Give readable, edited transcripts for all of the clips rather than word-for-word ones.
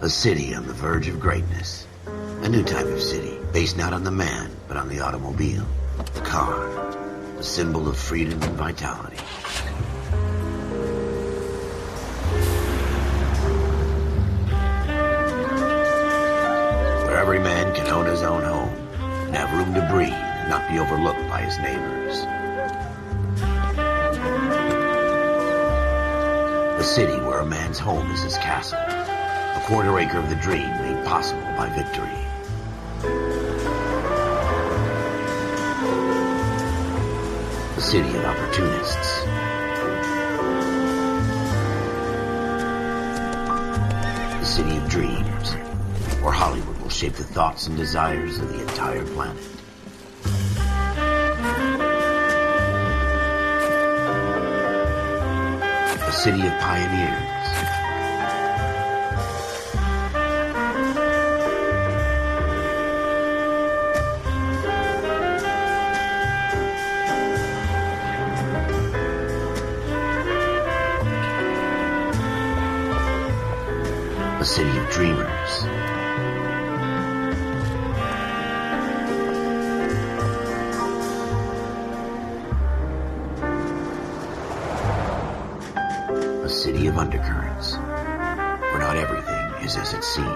A city on the verge of greatness. A new type of city, based not on the man, but on the automobile. The car. The symbol of freedom and vitality. Where every man can own his own home, and have room to breathe, and not be overlooked by his neighbors. A city where a man's home is his castle. A quarter acre of the dream made possible by victory. A city of opportunists. A city of dreams, where Hollywood will shape the thoughts and desires of the entire planet. A city of pioneers. A city of dreamers. A city of undercurrents, where not everything is as it seems.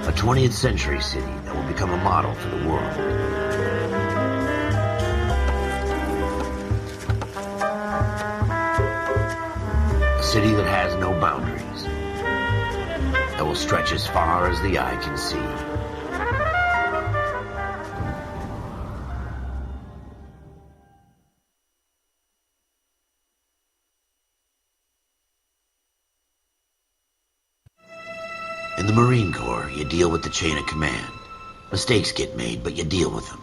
A 20th century city that will become a model for the world. A city that has no boundaries, that will stretch as far as the eye can see. In the Marine Corps, you deal with the chain of command. Mistakes get made, but you deal with them.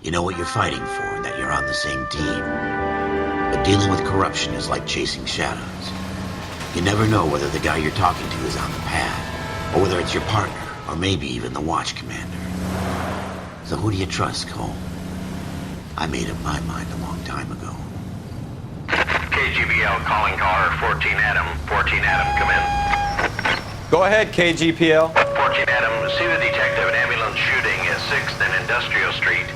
You know what you're fighting for, and that you're on the same team. But dealing with corruption is like chasing shadows. You never know whether the guy you're talking to is on the pad, or whether it's your partner, or maybe even the watch commander. So who do you trust, Cole? I made up my mind a long time ago. KGBL calling caller 14 Adam. 14 Adam, come in. Go ahead, KGPL. 14 Adam, see the detective, an ambulance shooting at 6th and Industrial Street.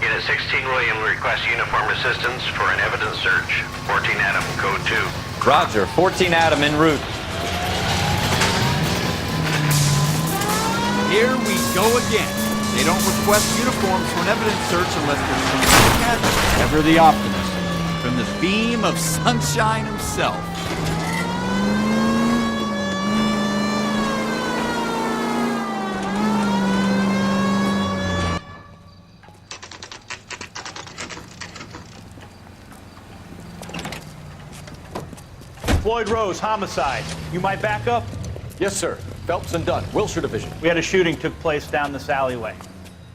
Unit 16 William requests uniformed assistance for an evidence search. 14 Adam, code 2. Roger, 14 Adam en route. Here we go again. They don't request uniforms for an evidence search unless there's something hazard. Ever the optimist. From the beam of sunshine himself. Floyd Rose, homicide. You might back up? Yes, sir. Phelps and Dunn, Wilshire Division. We had a shooting took place down this alleyway.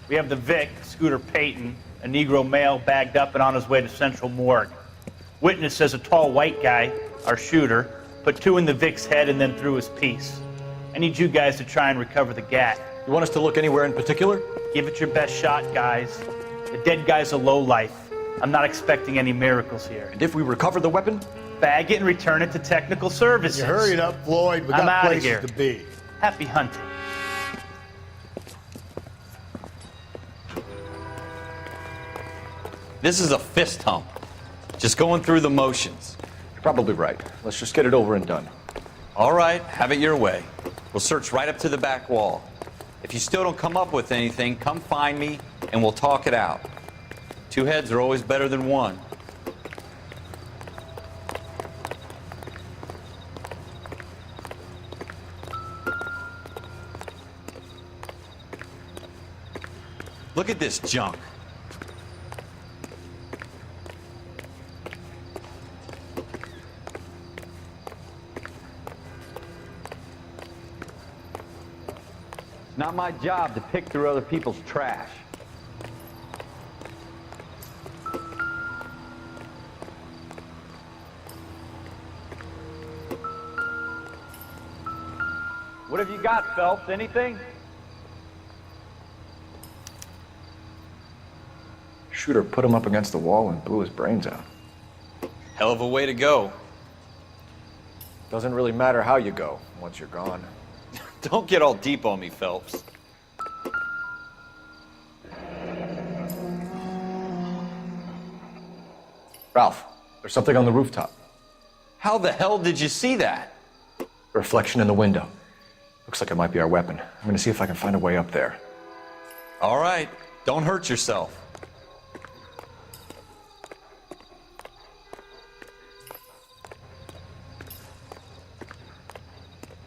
We have the Vic, Scooter Payton, a Negro male bagged up and on his way to Central Morgue. Witness says a tall white guy, our shooter, put 2 in the Vic's head and then threw his piece. I need you guys to try and recover the gat. You want us to look anywhere in particular? Give it your best shot, guys. The dead guy's a lowlife. I'm not expecting any miracles here. And if we recover the weapon? Bag it and return it to technical services. You hurry it up, Floyd. We I'm got outta places here. to be. Happy hunting. This is a fist hump. Just going through the motions. You're probably right. Let's just get it over and done. All right, have it your way. We'll search right up to the back wall. If you still don't come up with anything, come find me and we'll talk it out. 2 heads are always better than 1. Look at this junk. It's not my job to pick through other people's trash. What have you got, Phelps? Anything? Shooter put him up against the wall and blew his brains out. Hell of a way to go. Doesn't really matter how you go once you're gone. Don't get all deep on me, Phelps. Ralph, there's something on the rooftop. How the hell did you see that? A reflection in the window. Looks like it might be our weapon. I'm gonna see if I can find a way up there. All right, don't hurt yourself.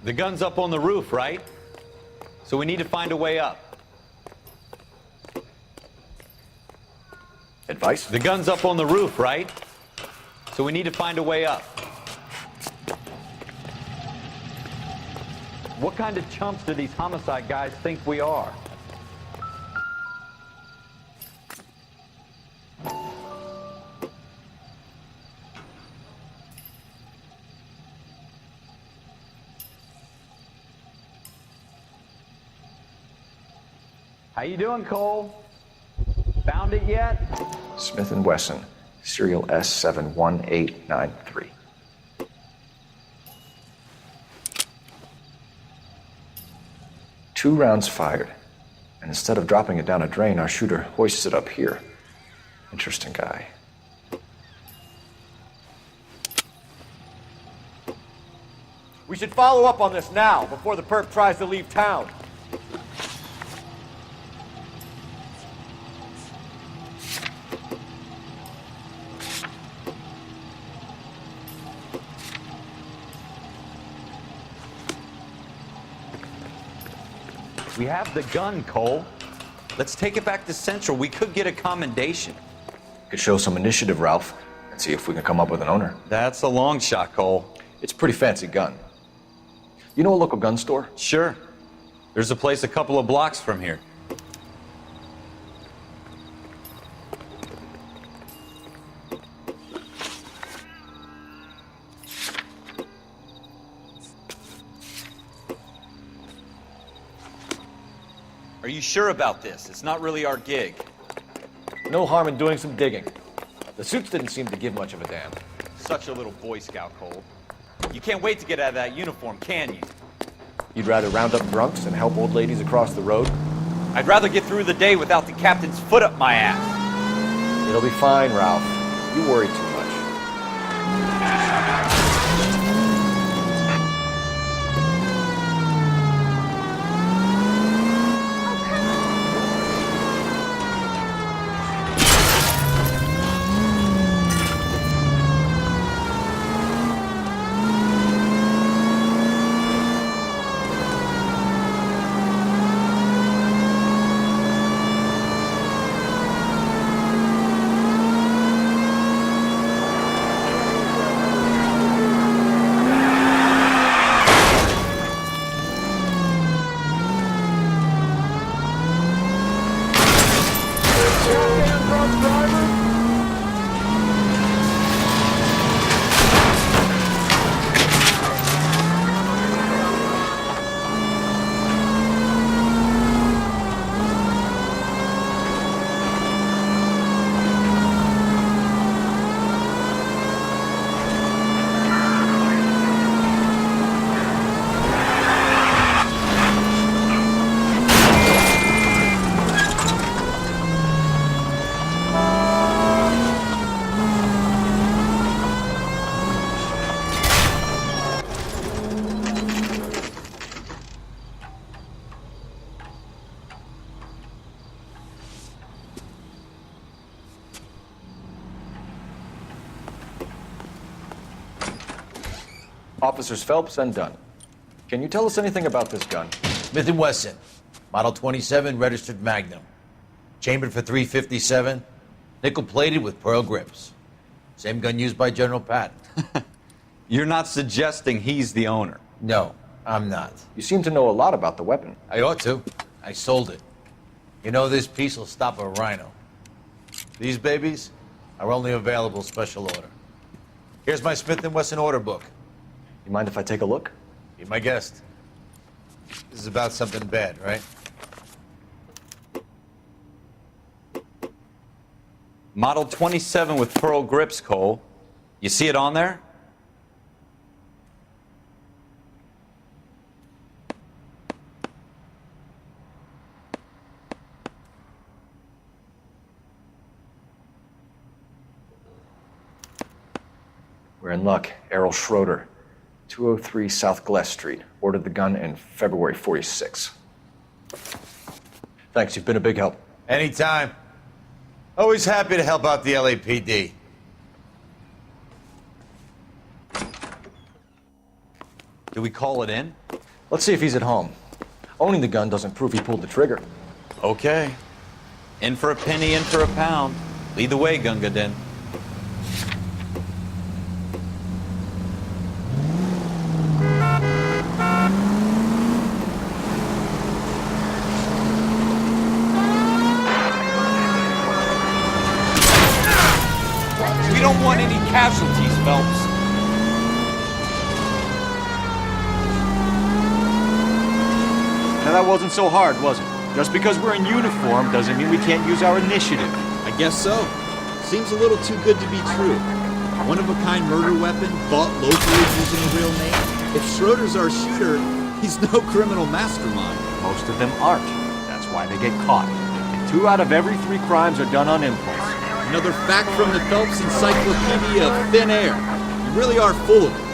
The gun's up on the roof, right? So we need to find a way up. Advice? The gun's up on the roof, right? So we need to find a way up. What kind of chumps do these homicide guys think we are? How you doing, Cole? Found it yet? Smith & Wesson, serial S71893. Two rounds fired, and instead of dropping it down a drain, our shooter hoists it up here. Interesting guy. We should follow up on this now, before the perp tries to leave town. We have the gun, Cole. Let's take it back to Central. We could get a commendation. Could show some initiative, Ralph, and see if we can come up with an owner. That's a long shot, Cole. It's a pretty fancy gun. You know a local gun store? Sure. There's a place a couple of blocks from here. Are you sure about this? It's not really our gig. No harm in doing some digging. The suits didn't seem to give much of a damn. Such a little Boy Scout, Cole. You can't wait to get out of that uniform, can you? You'd rather round up drunks than help old ladies across the road? I'd rather get through the day without the captain's foot up my ass. It'll be fine, Ralph. You worry too much. Officers Phelps and Dunn. Can you tell us anything about this gun? Smith & Wesson, Model 27, registered Magnum. Chambered for .357, nickel-plated with pearl grips. Same gun used by General Patton. You're not suggesting he's the owner? No, I'm not. You seem to know a lot about the weapon. I ought to. I sold it. You know, this piece will stop a rhino. These babies are only available special order. Here's my Smith & Wesson order book. You mind if I take a look? Be my guest. This is about something bad, right? Model 27 with pearl grips, Cole. You see it on there? We're in luck. Errol Schroeder, 203 South Glass Street. Ordered the gun in February 46. Thanks, you've been a big help. Anytime. Always happy to help out the LAPD. Do we call it in? Let's see if he's at home. Owning the gun doesn't prove he pulled the trigger. Okay. In for a penny, in for a pound. Lead the way, Gunga Din. We don't want any casualties, Phelps. Now that wasn't so hard, was it? Just because we're in uniform doesn't mean we can't use our initiative. I guess so. Seems a little too good to be true. One-of-a-kind murder weapon bought locally using a real name. If Schroeder's our shooter, he's no criminal mastermind. Most of them aren't. That's why they get caught. And 2 out of every 3 crimes are done on impulse. Another fact from the Phelps Encyclopedia of Thin Air. You really are full of it.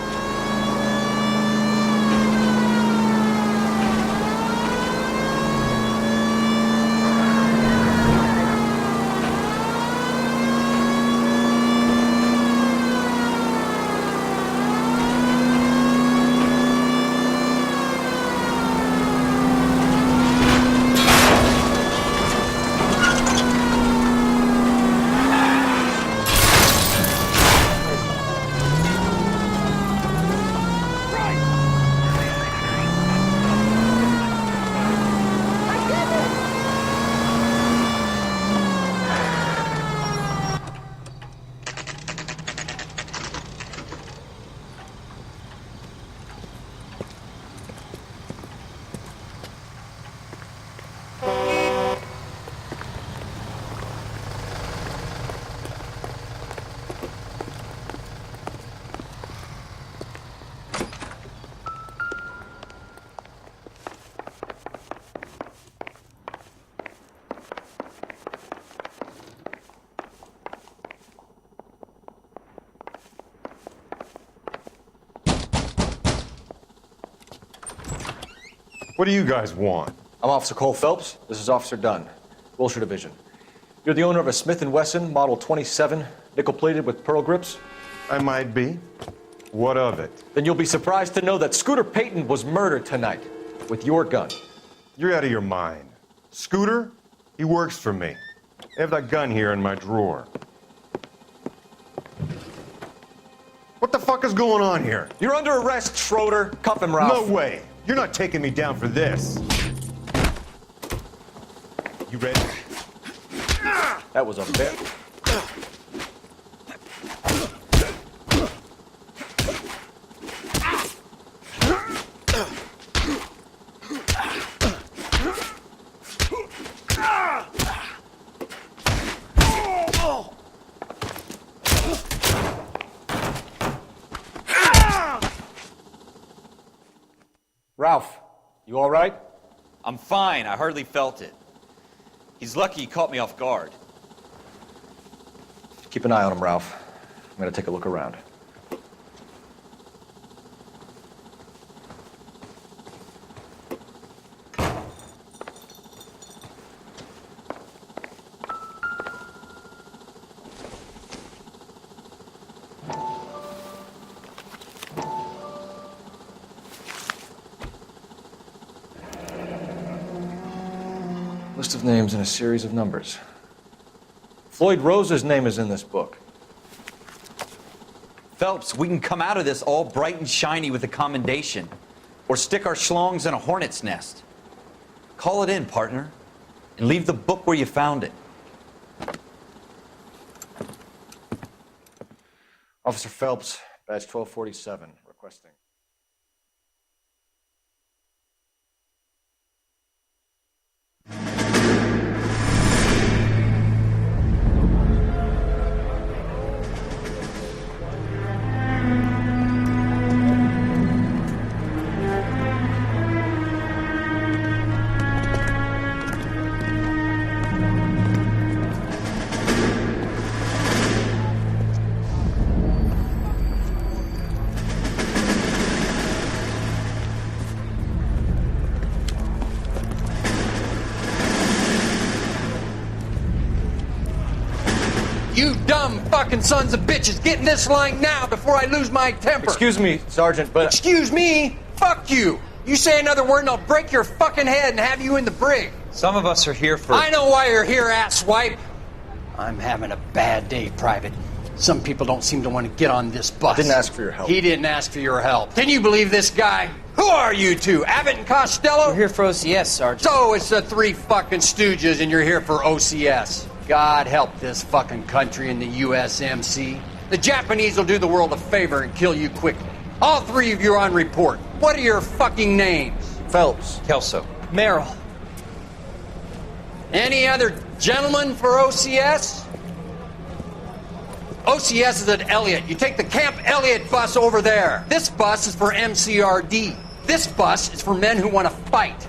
What do you guys want? I'm Officer Cole Phelps. This is Officer Dunn, Wilshire Division. You're the owner of a Smith & Wesson Model 27, nickel-plated with pearl grips? I might be. What of it? Then you'll be surprised to know that Scooter Payton was murdered tonight with your gun. You're out of your mind. Scooter? He works for me. I have that gun here in my drawer. What the fuck is going on here? You're under arrest, Schroeder. Cuff him, Ralph. No way. You're not taking me down for this. You ready? That was a bit. Ralph, you all right? I'm fine. I hardly felt it. He's lucky he caught me off guard. Keep an eye on him, Ralph. I'm gonna take a look around. List of names and a series of numbers. Floyd Rose's name is in this book. Phelps, we can come out of this all bright and shiny with a commendation, or stick our schlongs in a hornet's nest. Call it in, partner, and leave the book where you found it. Officer Phelps, badge 1247, requesting. You dumb fucking sons of bitches, get in this line now before I lose my temper. Excuse me, Sergeant, but... Excuse me? Fuck you. You say another word and I'll break your fucking head and have you in the brig. Some of us are here for... I know why you're here, asswipe. I'm having a bad day, Private. Some people don't seem to want to get on this bus. I didn't ask for your help. He didn't ask for your help. Can you believe this guy? Who are you two? Abbott and Costello? We're here for OCS, Sergeant. So it's the three fucking stooges and you're here for OCS. God help this fucking country and the USMC. The Japanese will do the world a favor and kill you quickly. All three of you are on report. What are your fucking names? Phelps. Kelso. Merrill. Any other gentlemen for OCS? OCS is at Elliott. You take the Camp Elliott bus over there. This bus is for MCRD. This bus is for men who want to fight.